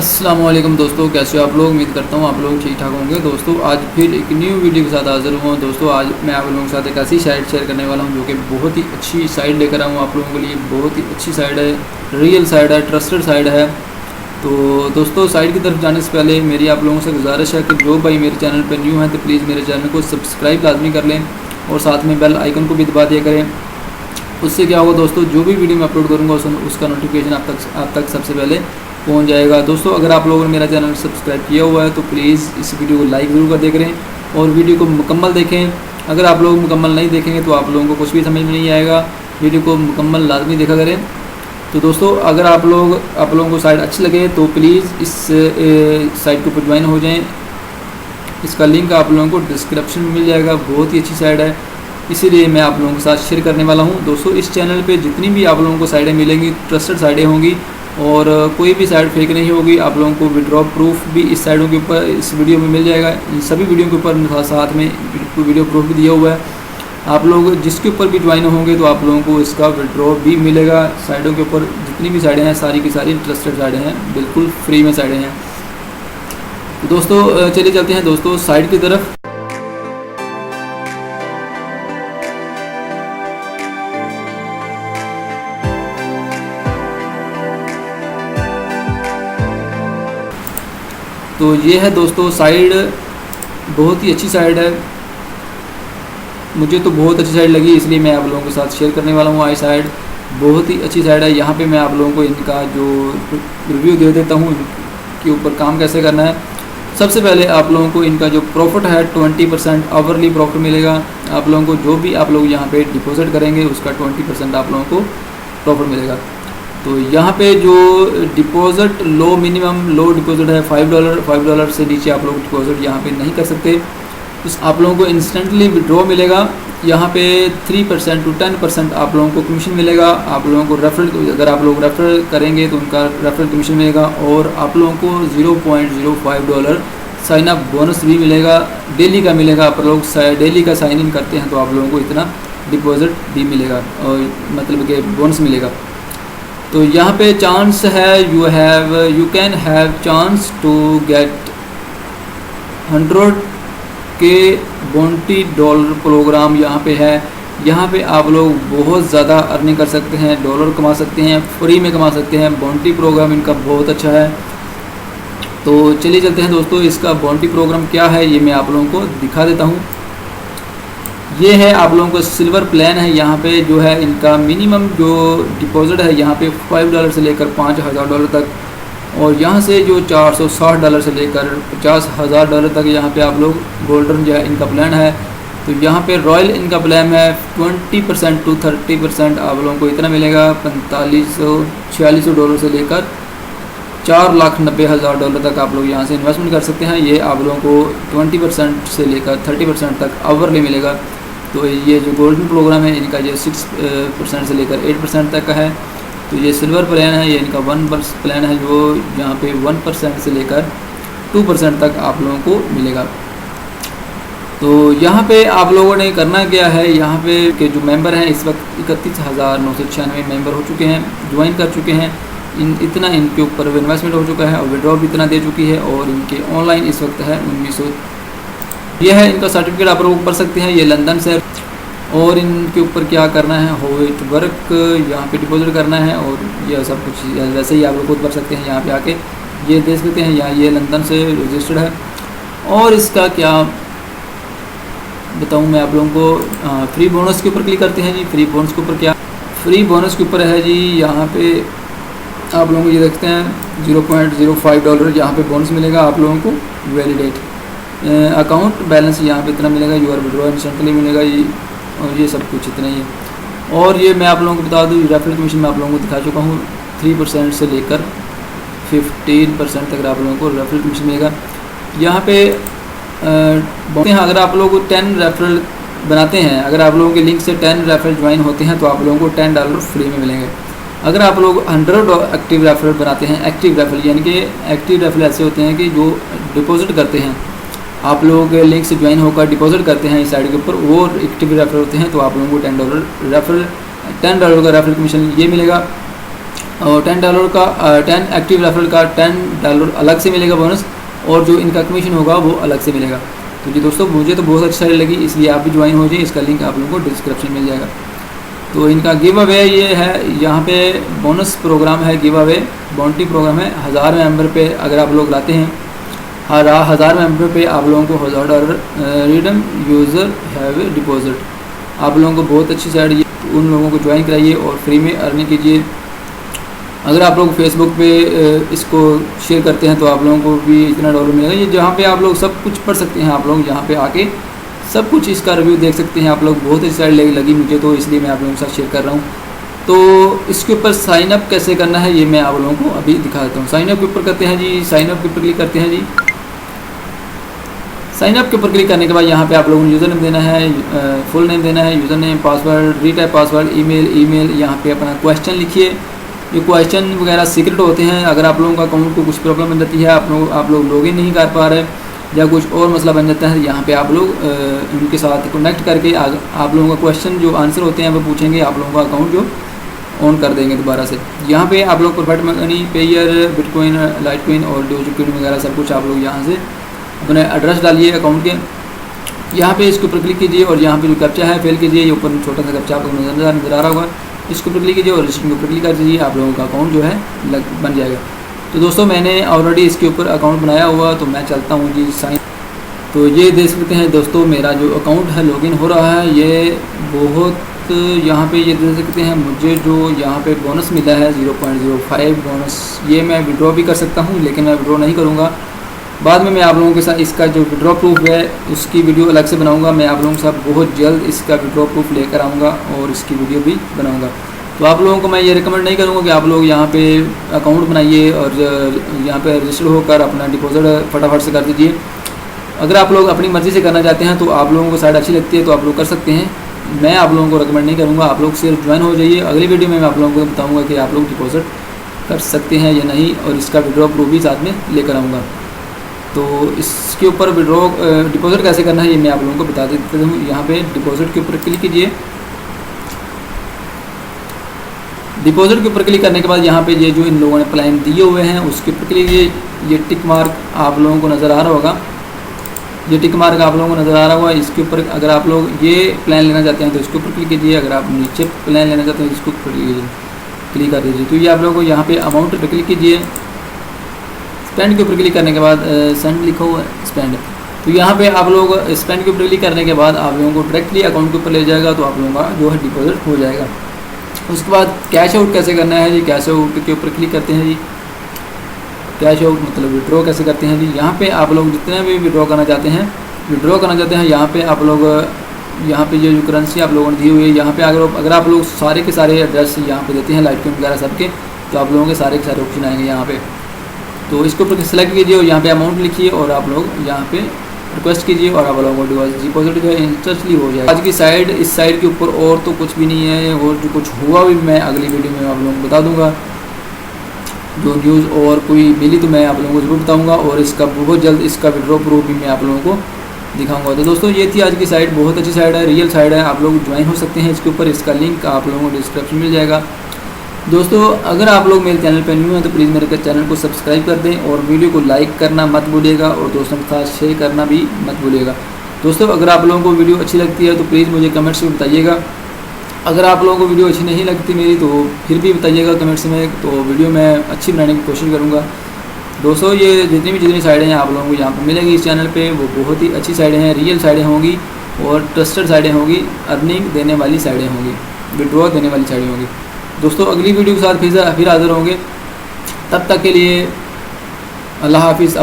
अस्सलाम वालेकुम दोस्तों, कैसे हो आप लोग। उम्मीद करता हूँ आप लोग ठीक ठाक होंगे। दोस्तों आज फिर एक न्यू वीडियो के साथ हाजिर हुआ हूँ। दोस्तों आज मैं आप लोगों के साथ एक ऐसी साइट शेयर करने वाला हूँ जो कि बहुत ही अच्छी साइट लेकर आऊँ आप लोगों के लिए। बहुत ही अच्छी साइट है, रियल साइट है, ट्रस्टेड साइट है। तो दोस्तों साइट की तरफ जाने से पहले मेरी आप लोगों से गुजारिश है कि जो भाई मेरे चैनल पर न्यू है तो प्लीज़ मेरे चैनल को सब्सक्राइब लाजमी कर लें और साथ में बेल आइकन को भी दबा दिया करें। उससे क्या होगा दोस्तों, जो भी वीडियो मैं अपलोड करूँगा उसका नोटिफिकेशन आप तक सबसे पहले पहुंच जाएगा। दोस्तों अगर आप लोगों ने मेरा चैनल सब्सक्राइब किया हुआ है तो प्लीज़ इस वीडियो को लाइक ज़रूर कर दिया करें और वीडियो को मुकम्मल देखें। अगर आप लोग मुकम्मल नहीं देखेंगे तो आप लोगों को कुछ भी समझ में नहीं आएगा। वीडियो को मुकम्मल लाजमी देखा करें। तो दोस्तों अगर आप लोगों को साइट अच्छी लगे तो प्लीज़ इस साइट के ऊपर ज्वाइन हो जाएँ। इसका लिंक आप लोगों को डिस्क्रिप्शन में मिल जाएगा। बहुत ही अच्छी साइट है, इसीलिए मैं आप लोगों के साथ शेयर करने वाला हूं। दोस्तों इस चैनल पे जितनी भी आप लोगों को साइटें मिलेंगी ट्रस्टेड साइटें होंगी और कोई भी साइट फेक नहीं होगी। आप लोगों को विड्रॉ प्रूफ भी इस साइटों के ऊपर इस वीडियो में मिल जाएगा। इन सभी वीडियो के ऊपर साथ में वीडियो प्रूफ भी दिया हुआ है। आप लोग जिसके ऊपर भी ज्वाइन होंगे तो आप लोगों को इसका विड्रॉ भी मिलेगा। साइटों के ऊपर जितनी भी साइटें हैं सारी की सारी ट्रस्टेड साइटें हैं, बिल्कुल फ्री में साइटें हैं। दोस्तों चलिए चलते हैं दोस्तों साइट की तरफ। तो ये है दोस्तों साइट, बहुत ही अच्छी साइट है। मुझे तो बहुत अच्छी साइट लगी, इसलिए मैं आप लोगों के साथ शेयर करने वाला हूँ। आई साइट बहुत ही अच्छी साइट है। यहाँ पे मैं आप लोगों को इनका जो रिव्यू दे देता हूँ, इनके ऊपर काम कैसे करना है। सबसे पहले आप लोगों को इनका जो प्रॉफिट है 20% आवरली प्रॉफिट मिलेगा। आप लोगों को जो भी आप लोग यहाँ पे डिपॉजिट करेंगे उसका 20% आप लोगों को प्रॉफिट मिलेगा। तो यहाँ पे जो डिपॉजिट लो डिपॉजिट है $5 से नीचे आप लोग डिपॉजिट यहाँ पे नहीं कर सकते। तो आप लोगों को इंस्टेंटली विड्रॉ मिलेगा। यहाँ पे 3% to 10% आप लोगों को कमीशन मिलेगा। आप लोगों को अगर आप लोग रेफरल करेंगे तो उनका रेफरल कमीशन मिलेगा और आप लोगों को $0.05 साइन अप बोनस भी मिलेगा। डेली का मिलेगा। आप लोग डेली का साइन इन करते हैं तो आप लोगों को इतना डिपॉजिट भी मिलेगा और मतलब कि बोनस मिलेगा। तो यहाँ पे चांस है you can have chance to get 100 के $20 प्रोग्राम यहाँ पे है। यहाँ पे आप लोग बहुत ज़्यादा अर्निंग कर सकते हैं, डॉलर कमा सकते हैं, फ्री में कमा सकते हैं। बाउंटी प्रोग्राम इनका बहुत अच्छा है। तो चलिए चलते हैं दोस्तों, इसका बाउंटी प्रोग्राम क्या है ये मैं आप लोगों को दिखा देता हूँ। ये है आप लोगों को सिल्वर प्लान है। यहाँ पे जो है इनका मिनिमम जो डिपॉजिट है यहाँ पे $5 से लेकर $5000 तक और यहाँ से जो $460 से लेकर $50,000 तक यहाँ पे आप लोग गोल्डन जो है इनका प्लान है। तो यहाँ पे रॉयल इनका प्लान है 20% to 30% आप लोगों को इतना मिलेगा। $4500-4600 से लेकर $4,90,000 तक आप लोग यहाँ से इन्वेस्टमेंट कर सकते हैं। ये आप लोगों को 20% से लेकर 30% तक आवरली मिलेगा। तो ये जो गोल्डन प्रोग्राम है इनका जो 6% से लेकर 8% तक का है। तो ये सिल्वर प्लान है, ये इनका 1% प्लान है जो यहाँ पे 1% से लेकर 2% तक आप लोगों को मिलेगा। तो यहाँ पे आप लोगों ने करना क्या है, यहाँ पे के जो मेंबर हैं इस वक्त 31,996 मेंबर हो चुके हैं, ज्वाइन कर चुके हैं। इतना इनके ऊपर इन्वेस्टमेंट हो चुका है और विड्रॉ भी इतना दे चुकी है और इनके ऑनलाइन इस वक्त है 1900। यह है इनका सर्टिफिकेट आप लोग पढ़ सकते हैं। ये लंदन से और इनके ऊपर क्या करना है, हाउ इट वर्क, यहाँ पे डिपॉजिट करना है और यह सब कुछ वैसे ही आप लोग खुद पढ़ सकते हैं। यहाँ पे आके ये देख सकते हैं, यहाँ ये लंदन से रजिस्टर्ड है। और इसका क्या बताऊँ मैं आप लोगों को। फ्री बोनस के ऊपर क्लिक करते हैं जी। फ्री बोनस के ऊपर क्या, फ्री बोनस के ऊपर है जी, यहाँ पे आप लोगों को ये देखते हैं $0.05 यहाँ पे बोनस मिलेगा आप लोगों को। वैलिडेट अकाउंट बैलेंस यहाँ पे इतना मिलेगा। यूआर विड्रॉ इंस्टेंटली मिलेगा ये और ये सब कुछ इतना ही है। और ये मैं आप लोगों को बता दूँ रेफरल कमीशन मैं आप लोगों को दिखा चुका हूँ। 3% से लेकर 15% तक आप लोगों को रेफरल कमीशन मिलेगा। यहाँ पे अगर आप लोग 10 रेफरल बनाते हैं, अगर आप लोगों के लिंक से 10 रेफरल ज्वाइन होते हैं तो आप लोगों को $10 फ्री में मिलेंगे। अगर आप लोग 100 एक्टिव रेफरल बनाते हैं, एक्टिव रेफरल यानी कि एक्टिव रेफरल ऐसे होते हैं कि जो डिपॉजिट करते हैं, आप लोग लिंक से ज्वाइन होकर डिपॉजिट करते हैं इस साइट के ऊपर, वो एक्टिव रेफरल होते हैं। तो आप लोगों को $10 का रेफरल कमीशन ये मिलेगा। और $10 का 10 एक्टिव रेफरल का $10 अलग से मिलेगा बोनस, और जो इनका कमीशन होगा वो अलग से मिलेगा। तो जी दोस्तों, मुझे तो बहुत अच्छी साइड लगी, इसलिए आप भी ज्वाइन हो जाइए। इसका लिंक आप लोगों को डिस्क्रिप्शन मिल जाएगा। तो इनका गिव अवे ये है, यहाँ पे बोनस प्रोग्राम है, गिव अवे बाउंटी प्रोग्राम है। 1000 मेंबर पे अगर आप लोग लाते हैं, 1000 मेंबर पे आप लोगों को $1000 रिडम यूज़र हैव डिपॉजिट। आप लोगों को बहुत अच्छी साइड ये, उन लोगों को ज्वाइन कराइए और फ्री में अर्निंग कीजिए। अगर आप लोग फेसबुक पे इसको शेयर करते हैं तो आप लोगों को भी इतना $1 मिलेगा। ये जहाँ पे आप लोग सब कुछ पढ़ सकते हैं, आप लोग यहाँ पे आके सब कुछ इसका रिव्यू देख सकते हैं। आप लोग बहुत अच्छी साइड लगी मुझे, तो इसलिए मैं आप लोगों के साथ शेयर कर रहा हूँ। तो इसके ऊपर साइन अप कैसे करना है ये मैं आप लोगों को अभी दिखा देता हूँ। साइन अप के ऊपर करते हैं जी, साइन अप के ऊपर क्लिक करते हैं जी। साइन अप के ऊपर क्लिक करने के बाद यहाँ पे आप लोगों को यूज़र नेम देना है, फुल नेम देना है, user name, password, retype password, email. यहाँ पे अपना क्वेश्चन लिखिए। ये क्वेश्चन वगैरह सीक्रेट होते हैं। अगर आप लोगों का अकाउंट को कुछ प्रॉब्लम बन जाती है, आप लोग लॉगिन नहीं कर पा रहे या कुछ और मसला बन जाता है, यहाँ पे आप लोग उनके साथ कनेक्ट करके आप लोगों का क्वेश्चन जो आंसर होते हैं वो पूछेंगे, आप लोगों का अकाउंट जो ऑन कर देंगे दोबारा से। यहाँ पे आप लोग perfect money, pair, bitcoin, Litecoin और डोजकॉइन वगैरह सब कुछ आप लोग यहाँ से अपने एड्रेस डालिए अकाउंट के। यहाँ पे इसके ऊपर क्लिक कीजिए और यहाँ पे जो कैप्चा है फिल कीजिए। ये ऊपर छोटा सा कैप्चा आपको नज़र आ रहा होगा, इसके ऊपर क्लिक कीजिए और रजिस्टर के ऊपर क्लिक कर दीजिए। आप लोगों का अकाउंट जो है बन जाएगा। तो दोस्तों, मैंने ऑलरेडी इसके ऊपर अकाउंट बनाया हुआ, तो मैं चलता हूँ जी साइन। तो ये देख सकते हैं दोस्तों, मेरा जो अकाउंट है लॉगिन हो रहा है। ये बहुत यहाँ पे ये देख सकते हैं, मुझे जो यहाँ पे बोनस मिला है 0.05 बोनस, ये मैं विड्रॉ भी कर सकता हूँ, लेकिन मैं विड्रॉ नहीं करूँगा। बाद में मैं आप लोगों के साथ इसका जो विड्रॉ प्रूफ है उसकी वीडियो अलग से बनाऊंगा। मैं आप लोगों के साथ बहुत जल्द इसका विड्रॉ प्रूफ लेकर आऊँगा और इसकी वीडियो भी बनाऊंगा। तो आप लोगों को मैं ये रिकमेंड नहीं करूँगा कि आप लोग यहाँ पे अकाउंट बनाइए और यहाँ पे रजिस्टर होकर अपना डिपॉजिट फटाफट से कर दीजिए। अगर आप लोग अपनी मर्ज़ी से करना चाहते हैं तो आप लोगों को साइड अच्छी लगती है तो आप लोग कर सकते हैं। मैं आप लोगों को रिकमेंड नहीं करूँगा, आप लोग सिर्फ ज्वाइन हो जाइए। अगली वीडियो में मैं आप लोगों को बताऊँगा कि आप लोग डिपॉजिट कर सकते हैं या नहीं, और इसका विड्रॉ प्रूफ भी साथ में लेकर आऊँगा। तो इसके ऊपर विड्रॉ डिपॉजिट कैसे करना है ये मैं आप लोगों को बता देता हूँ। यहाँ पे डिपॉजिट के ऊपर क्लिक कीजिए। डिपॉजिट के ऊपर क्लिक करने के बाद यहाँ पे ये जो इन लोगों ने प्लान दिए हुए हैं उसके ऊपर क्लिक कीजिए। ये टिक मार्क आप लोगों को नज़र आ रहा होगा, ये टिक मार्क आप लोगों को नज़र आ रहा होगा। इसके ऊपर अगर आप लोग ये प्लान लेना चाहते हैं तो इसके ऊपर क्लिक कीजिए। अगर आप नीचे प्लान लेना चाहते हैं तो इसको क्लिक कर दीजिए। तो ये आप लोगों को यहाँ पे अमाउंट पर क्लिक कीजिए। स्पेंड के ऊपर क्लिक करने के बाद सेंड लिखा हुआ है स्पेंड, तो यहाँ पे आप लोग स्पेंड के ऊपर क्लिक करने के बाद आप लोगों को डायरेक्टली अकाउंट के ऊपर ले जाएगा, तो आप लोगों का जो है डिपॉजिट हो जाएगा। उसके बाद कैश आउट कैसे करना है जी, कैश आउट के ऊपर क्लिक करते हैं जी। कैश आउट मतलब विड्रॉ कैसे करते हैं जी। यहाँ पे आप लोग जितने भी विड्रॉ करना चाहते हैं यहाँ पे आप लोग यहाँ पे ये जो करेंसी आप लोगों ने दी हुई है, यहाँ पे अगर आप लोग सारे के सारे एड्रेस यहाँ पे देते हैं लाइटकॉइन वगैरह सबके, तो आप लोगों के सारे ऑप्शन आएंगे यहाँ पे। तो इसके ऊपर सेलेक्ट कीजिए और यहाँ पे अमाउंट लिखिए और आप लोग यहाँ पे रिक्वेस्ट कीजिए और आप लोगों को डिपॉजिट जो है इंस्टेंटली हो जाएगा। आज की साइड इस साइड के ऊपर और तो कुछ भी नहीं है, और जो कुछ हुआ भी मैं अगली वीडियो में आप लोगों को बता दूंगा। जो न्यूज़ और कोई मिली तो मैं आप लोगों को ज़रूर बताऊंगा, और इसका बहुत जल्द इसका विड्रॉ प्रूफ भी मैं आप लोगों को दिखाऊंगा। तो दोस्तों, ये थी आज की साइड, बहुत अच्छी साइड है, रियल साइड है, आप लोग ज्वाइन हो सकते हैं इसके ऊपर। इसका लिंक आप लोगों को डिस्क्रिप्शन मिल जाएगा। दोस्तों, अगर आप लोग मेरे चैनल पर न्यू हैं तो प्लीज़ मेरे चैनल को सब्सक्राइब कर दें और वीडियो को लाइक करना मत भूलिएगा और दोस्तों के साथ शेयर करना भी मत भूलिएगा। दोस्तों, अगर आप लोगों को वीडियो अच्छी लगती है तो प्लीज़ मुझे कमेंट्स में बताइएगा। अगर आप लोगों को वीडियो अच्छी नहीं लगती मेरी तो फिर भी बताइएगा कमेंट्स में, तो वीडियो मैं अच्छी बनाने की कोशिश करूँगा। दोस्तों, ये जितनी साइडें हैं आप लोगों को यहाँ पर मिलेगी इस चैनल पर, वो बहुत ही अच्छी साइडें हैं, रियल साइडें होंगी और ट्रस्टेड साइडें होंगी, अर्निंग देने वाली साइडें होंगी, विड्रॉ देने वाली साइडें होंगी। दोस्तों, अगली वीडियो के साथ फिर हाज़िर होंगे। तब तक के लिए अल्लाह हाफिज़।